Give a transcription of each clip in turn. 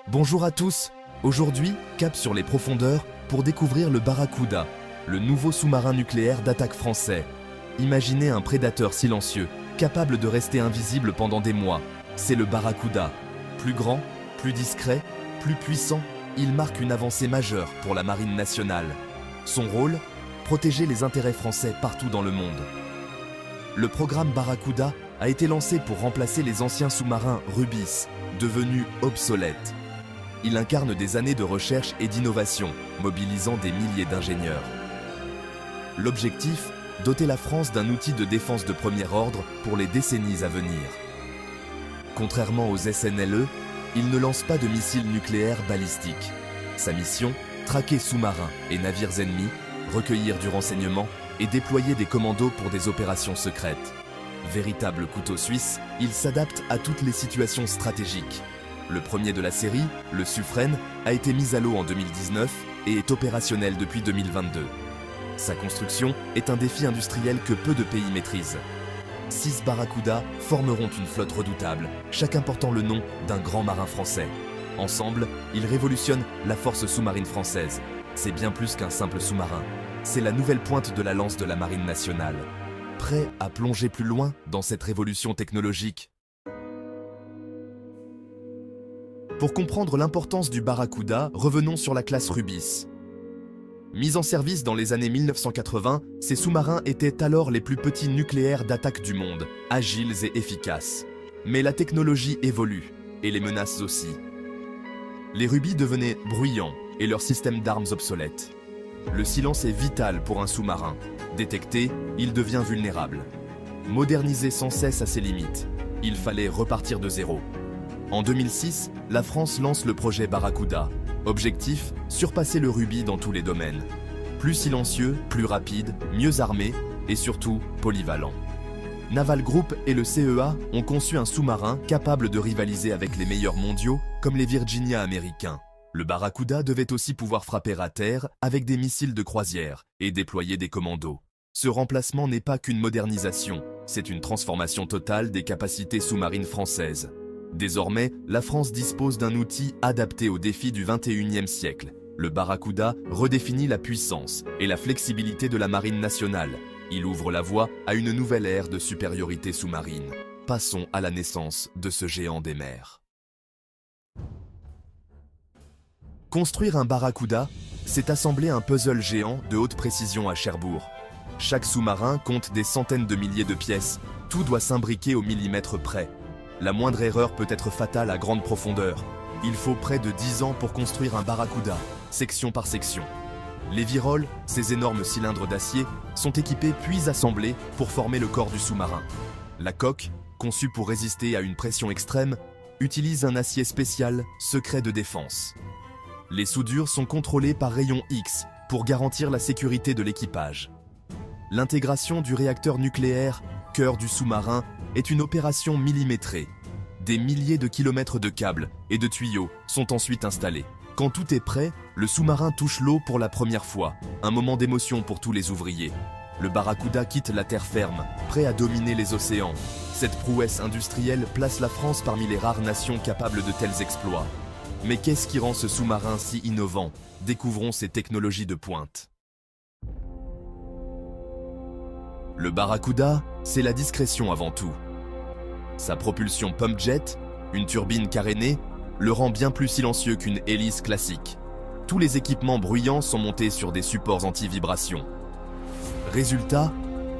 Bonjour à tous. Aujourd'hui, cap sur les profondeurs pour découvrir le Barracuda, le nouveau sous-marin nucléaire d'attaque français. Imaginez un prédateur silencieux, capable de rester invisible pendant des mois. C'est le Barracuda. Plus grand, plus discret, plus puissant, il marque une avancée majeure pour la Marine nationale. Son rôle, protéger les intérêts français partout dans le monde. Le programme Barracuda a été lancé pour remplacer les anciens sous-marins Rubis, devenus obsolètes. Il incarne des années de recherche et d'innovation, mobilisant des milliers d'ingénieurs. L'objectif, doter la France d'un outil de défense de premier ordre pour les décennies à venir. Contrairement aux SNLE, il ne lance pas de missiles nucléaires balistiques. Sa mission, traquer sous-marins et navires ennemis, recueillir du renseignement et déployer des commandos pour des opérations secrètes. Véritable couteau suisse, il s'adapte à toutes les situations stratégiques. Le premier de la série, le Suffren, a été mis à l'eau en 2019 et est opérationnel depuis 2022. Sa construction est un défi industriel que peu de pays maîtrisent. 6 Barracuda formeront une flotte redoutable, chacun portant le nom d'un grand marin français. Ensemble, ils révolutionnent la force sous-marine française. C'est bien plus qu'un simple sous-marin. C'est la nouvelle pointe de la lance de la Marine nationale. Prêt à plonger plus loin dans cette révolution technologique? Pour comprendre l'importance du Barracuda, revenons sur la classe Rubis. Mis en service dans les années 1980, ces sous-marins étaient alors les plus petits nucléaires d'attaque du monde, agiles et efficaces. Mais la technologie évolue, et les menaces aussi. Les Rubis devenaient bruyants, et leur système d'armes obsolète. Le silence est vital pour un sous-marin. Détecté, il devient vulnérable. Modernisé sans cesse à ses limites, il fallait repartir de zéro. En 2006, la France lance le projet Barracuda. Objectif, surpasser le Rubis dans tous les domaines. Plus silencieux, plus rapide, mieux armé et surtout polyvalent. Naval Group et le CEA ont conçu un sous-marin capable de rivaliser avec les meilleurs mondiaux comme les Virginia américains. Le Barracuda devait aussi pouvoir frapper à terre avec des missiles de croisière et déployer des commandos. Ce remplacement n'est pas qu'une modernisation, c'est une transformation totale des capacités sous-marines françaises. Désormais, la France dispose d'un outil adapté aux défis du XXIe siècle. Le Barracuda redéfinit la puissance et la flexibilité de la Marine nationale. Il ouvre la voie à une nouvelle ère de supériorité sous-marine. Passons à la naissance de ce géant des mers. Construire un Barracuda, c'est assembler un puzzle géant de haute précision à Cherbourg. Chaque sous-marin compte des centaines de milliers de pièces. Tout doit s'imbriquer au millimètre près. La moindre erreur peut être fatale à grande profondeur. Il faut près de 10 ans pour construire un Barracuda, section par section. Les virolles, ces énormes cylindres d'acier, sont équipés puis assemblés pour former le corps du sous-marin. La coque, conçue pour résister à une pression extrême, utilise un acier spécial, secret de défense. Les soudures sont contrôlées par rayons X pour garantir la sécurité de l'équipage. L'intégration du réacteur nucléaire, cœur du sous-marin, est une opération millimétrée. Des milliers de kilomètres de câbles et de tuyaux sont ensuite installés. Quand tout est prêt, le sous-marin touche l'eau pour la première fois, un moment d'émotion pour tous les ouvriers. Le Barracuda quitte la terre ferme, prêt à dominer les océans. Cette prouesse industrielle place la France parmi les rares nations capables de tels exploits. Mais qu'est-ce qui rend ce sous-marin si innovant? Découvrons ses technologies de pointe. Le Barracuda, c'est la discrétion avant tout. Sa propulsion pump-jet, une turbine carénée, le rend bien plus silencieux qu'une hélice classique. Tous les équipements bruyants sont montés sur des supports anti-vibration. Résultat,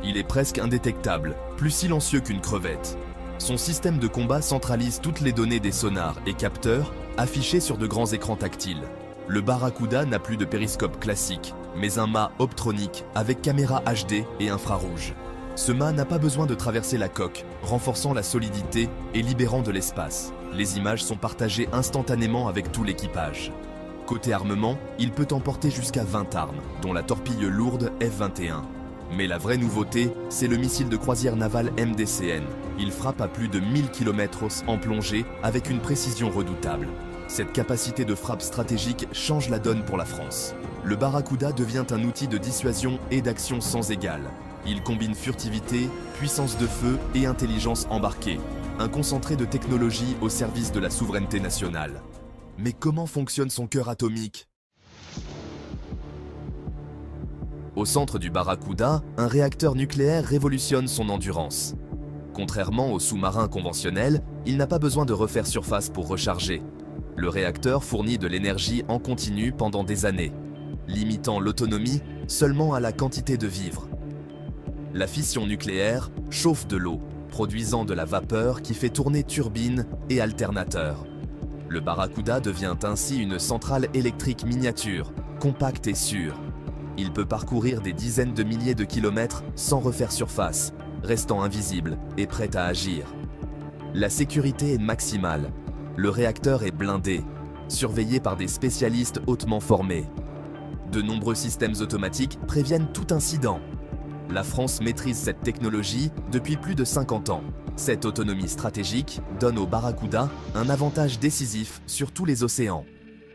il est presque indétectable, plus silencieux qu'une crevette. Son système de combat centralise toutes les données des sonars et capteurs affichés sur de grands écrans tactiles. Le Barracuda n'a plus de périscope classique, mais un mât optronique avec caméra HD et infrarouge. Ce mât n'a pas besoin de traverser la coque, renforçant la solidité et libérant de l'espace. Les images sont partagées instantanément avec tout l'équipage. Côté armement, il peut emporter jusqu'à 20 armes, dont la torpille lourde F-21. Mais la vraie nouveauté, c'est le missile de croisière navale MDCN. Il frappe à plus de 1000 km en plongée avec une précision redoutable. Cette capacité de frappe stratégique change la donne pour la France. Le Barracuda devient un outil de dissuasion et d'action sans égal. Il combine furtivité, puissance de feu et intelligence embarquée. Un concentré de technologie au service de la souveraineté nationale. Mais comment fonctionne son cœur atomique? Au centre du Barracuda, un réacteur nucléaire révolutionne son endurance. Contrairement aux sous-marins conventionnels, il n'a pas besoin de refaire surface pour recharger. Le réacteur fournit de l'énergie en continu pendant des années, limitant l'autonomie seulement à la quantité de vivres. La fission nucléaire chauffe de l'eau, produisant de la vapeur qui fait tourner turbines et alternateurs. Le Barracuda devient ainsi une centrale électrique miniature, compacte et sûre. Il peut parcourir des dizaines de milliers de kilomètres sans refaire surface, restant invisible et prêt à agir. La sécurité est maximale. Le réacteur est blindé, surveillé par des spécialistes hautement formés. De nombreux systèmes automatiques préviennent tout incident. La France maîtrise cette technologie depuis plus de 50 ans. Cette autonomie stratégique donne au Barracuda un avantage décisif sur tous les océans.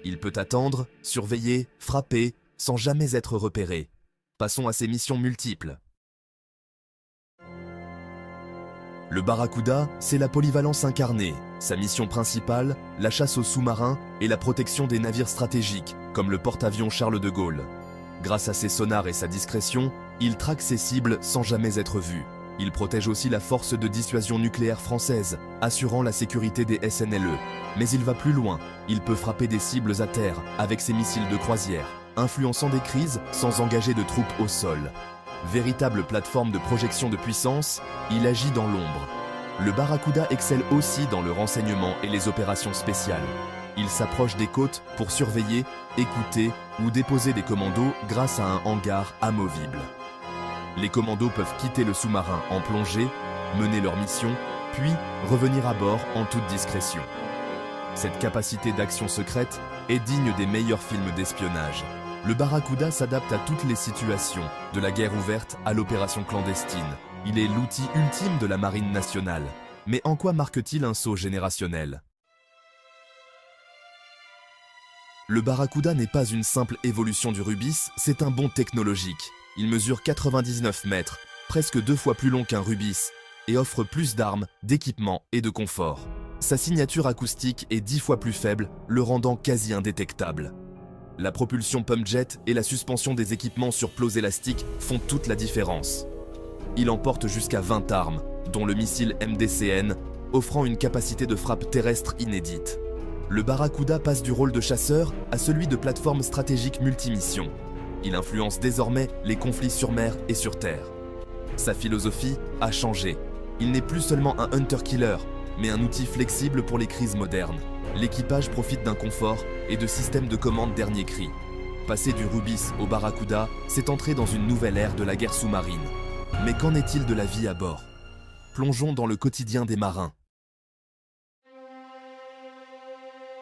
Il peut attendre, surveiller, frapper, sans jamais être repéré. Passons à ses missions multiples. Le Barracuda, c'est la polyvalence incarnée. Sa mission principale, la chasse aux sous-marins et la protection des navires stratégiques, comme le porte-avions Charles de Gaulle. Grâce à ses sonars et sa discrétion, il traque ses cibles sans jamais être vu. Il protège aussi la force de dissuasion nucléaire française, assurant la sécurité des SNLE. Mais il va plus loin, il peut frapper des cibles à terre avec ses missiles de croisière, influençant des crises sans engager de troupes au sol. Véritable plateforme de projection de puissance, il agit dans l'ombre. Le Barracuda excelle aussi dans le renseignement et les opérations spéciales. Il s'approche des côtes pour surveiller, écouter ou déposer des commandos grâce à un hangar amovible. Les commandos peuvent quitter le sous-marin en plongée, mener leur mission, puis revenir à bord en toute discrétion. Cette capacité d'action secrète est digne des meilleurs films d'espionnage. Le Barracuda s'adapte à toutes les situations, de la guerre ouverte à l'opération clandestine. Il est l'outil ultime de la marine nationale. Mais en quoi marque-t-il un saut générationnel? Le Barracuda n'est pas une simple évolution du Rubis, c'est un bond technologique. Il mesure 99 mètres, presque 2 fois plus long qu'un Rubis, et offre plus d'armes, d'équipements et de confort. Sa signature acoustique est 10 fois plus faible, le rendant quasi indétectable. La propulsion pump-jet et la suspension des équipements sur plots élastiques font toute la différence. Il emporte jusqu'à 20 armes, dont le missile MDCN, offrant une capacité de frappe terrestre inédite. Le Barracuda passe du rôle de chasseur à celui de plateforme stratégique multimission. Il influence désormais les conflits sur mer et sur terre. Sa philosophie a changé. Il n'est plus seulement un hunter-killer, mais un outil flexible pour les crises modernes. L'équipage profite d'un confort et de systèmes de commande dernier cri. Passer du Rubis au Barracuda, c'est entrer dans une nouvelle ère de la guerre sous-marine. Mais qu'en est-il de la vie à bord? Plongeons dans le quotidien des marins.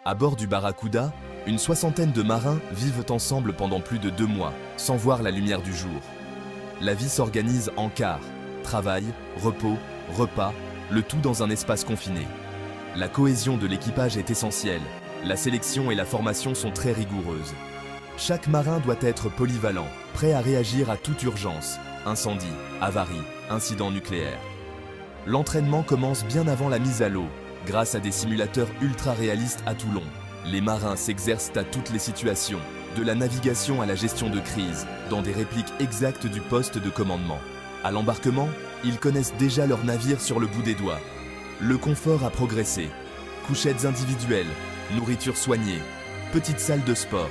À bord du Barracuda, une soixantaine de marins vivent ensemble pendant plus de 2 mois, sans voir la lumière du jour. La vie s'organise en quarts, travail, repos, repas, le tout dans un espace confiné. La cohésion de l'équipage est essentielle, la sélection et la formation sont très rigoureuses. Chaque marin doit être polyvalent, prêt à réagir à toute urgence, incendie, avarie, incident nucléaire. L'entraînement commence bien avant la mise à l'eau, grâce à des simulateurs ultra réalistes à Toulon. Les marins s'exercent à toutes les situations, de la navigation à la gestion de crise, dans des répliques exactes du poste de commandement. À l'embarquement, ils connaissent déjà leur navire sur le bout des doigts. Le confort a progressé. Couchettes individuelles, nourriture soignée, petite salle de sport.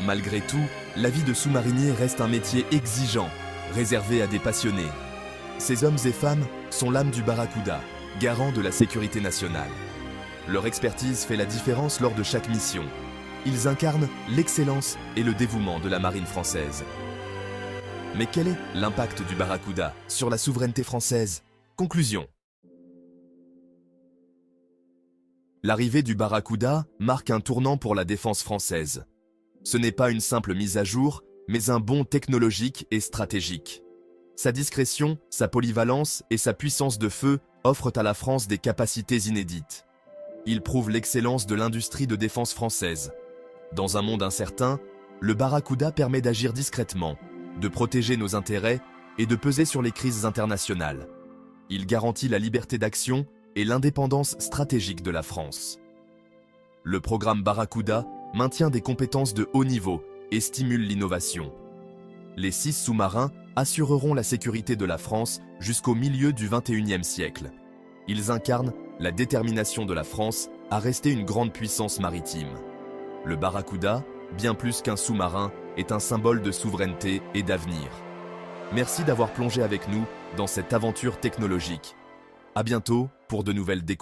Malgré tout, la vie de sous-marinier reste un métier exigeant, réservé à des passionnés. Ces hommes et femmes sont l'âme du Barracuda, garant de la sécurité nationale. Leur expertise fait la différence lors de chaque mission. Ils incarnent l'excellence et le dévouement de la marine française. Mais quel est l'impact du Barracuda sur la souveraineté française? Conclusion. L'arrivée du Barracuda marque un tournant pour la défense française. Ce n'est pas une simple mise à jour, mais un bond technologique et stratégique. Sa discrétion, sa polyvalence et sa puissance de feu offrent à la France des capacités inédites. Il prouve l'excellence de l'industrie de défense française. Dans un monde incertain, le Barracuda permet d'agir discrètement, de protéger nos intérêts et de peser sur les crises internationales. Il garantit la liberté d'action et l'indépendance stratégique de la France. Le programme Barracuda maintient des compétences de haut niveau et stimule l'innovation. Les 6 sous-marins assureront la sécurité de la France jusqu'au milieu du XXIe siècle. Ils incarnent la détermination de la France à rester une grande puissance maritime. Le Barracuda, bien plus qu'un sous-marin, est un symbole de souveraineté et d'avenir. Merci d'avoir plongé avec nous dans cette aventure technologique. À bientôt pour de nouvelles découvertes.